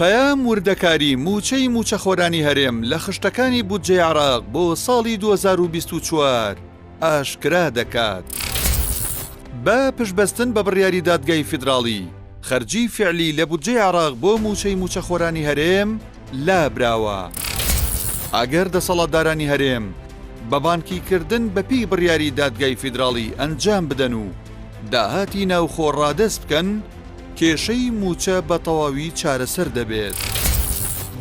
پەیام وردەکاری موچەی موچەخۆرانی هەرێم لە خشتەکانی بودجەی عێراق بۆ ساڵی 2024 ئاشکرا دەکات. بە پشتبەستن بە بڕیاری دادگای فیدراڵی، خەرجی فعلی لە بودجەی عێراق بۆ موچەی موچەخۆرانی هەرێم لابراوە. ئەگەر دەسەڵاتدارانی هەرێم بە بانکیکردن بەپی بڕیاری دادگای فیدراڵی ئەنجام بدەن و داهاتی ناوخۆ ڕادەست بکەن، کێشەی موچە بە تەواوی چارەسەر دەبێت.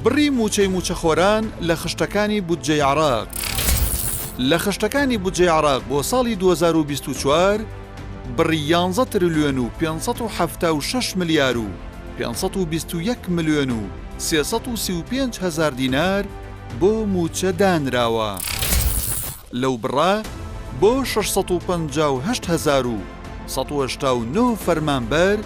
بڕی موچەی موچەخۆران لە خشتەکانی بودجەی عێراق. لە خشتەکانی بودجەی عێراق بۆ ساڵی 2024 بڕی 11 تریلیۆن و 576 ملیار و 521 ملیۆن و 335 هەزار دینار بۆ موچە دانراوە. لەو بڕا بۆ 658,189 فەرمانبەر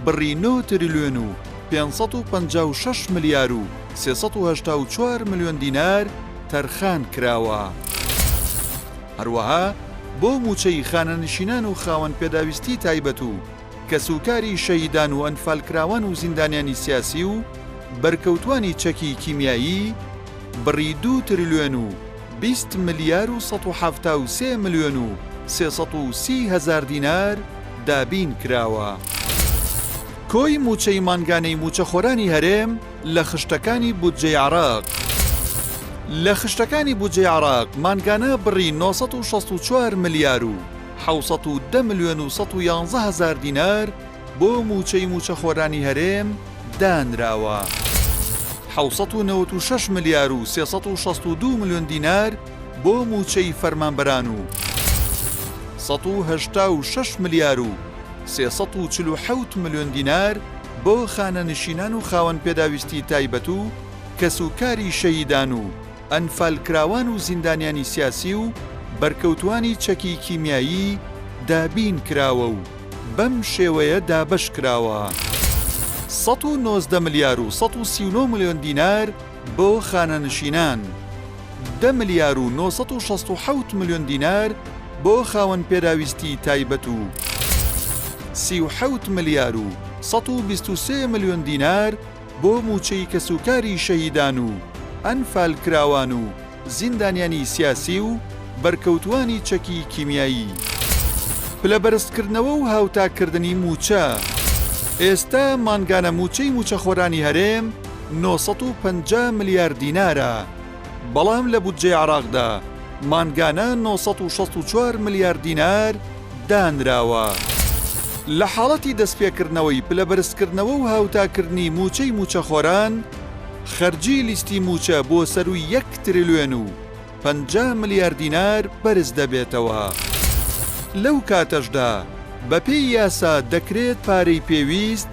بڕی 9 تریلیۆن و 556 ملیار و 384 ملیۆن دینار تەرخان کراوە. هەروەها بۆ موچەی خانەنشینان و خاوەن پێداویستی تایبەت و کەسوکاری شەهیدان و ئەنفالکراوان و زیندانیانی سیاسی و بەرکەوتوانی چەکی کیمیایی بڕی 2 تریلیۆن و 20 ملیار و 173 ملیۆن و 330 هەزار دینار دابین کراوە. کۆی موچەی مانگانەی موچەخۆرانی هەرێم لە خشتەکانی بودجەی عێراق. لە خشتەکانی بودجەی عێراق مانگانە بڕی 964 ملیار و 710 ملیۆن و 111 هەزار دینار بۆ موچەی موچەخۆرانی هەرێم دانراوە. 796 ملیار و 362 ملیۆن دینار بۆ موچەی فەرمانبەران و 186 ملیار و 347 ملیۆن دینار بۆ خانەنشینان و خاوەن پێداویستی تایبەت و کەسوکاری شەهیدان و ئەنفالکراوان و زیندانیانی سیاسی و بەرکەوتوانی چەکی کیمیایی دابین کراوە و بەم شێوەیە دابەش کراوە. 119 ملیار و 139 ملیۆن دینار بۆ خانەنشینان، 10 ملیار و 967 ملیۆن دینار بۆ خاوەن پێداویستی تایبەت و 37 ملیار و 123 ملیۆن دینار بۆ موچەی کەسوکاری شەهیدان و ئەنفالکراوان و زیندانیانی سیاسی و بەرکەوتوانی چەکی کیمیایی. پلەبەرزکردنەوە و هاوتاکردنی موچە. ئێستا مانگانە موچەی موچەخۆرانی هەرێم 950 ملیار دینارە، بەڵام لە بودجەی عێراقدا مانگانە 964 ملیار دینار دانراوە. لە حاڵەتی دەستپێکردنەوەی پلەبەرزکردنەوە و هاوتاکردنی موچەی موچەخۆران، خەرجی لیستی موچە بۆ سەروی 1 تریلیۆن و 50 ملیار دینار بەرز دەبێتەوە. لەو کاتەشدا بەپێی یاسا دەکرێت پارەی پێویست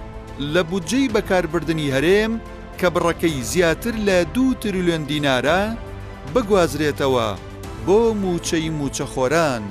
لە بودجەی بەکاربردنی هەرێم کە بڕەکەی زیاتر لە 2 تریلیۆن دینارە بگوازرێتەوە بۆ موچەی موچەخۆران.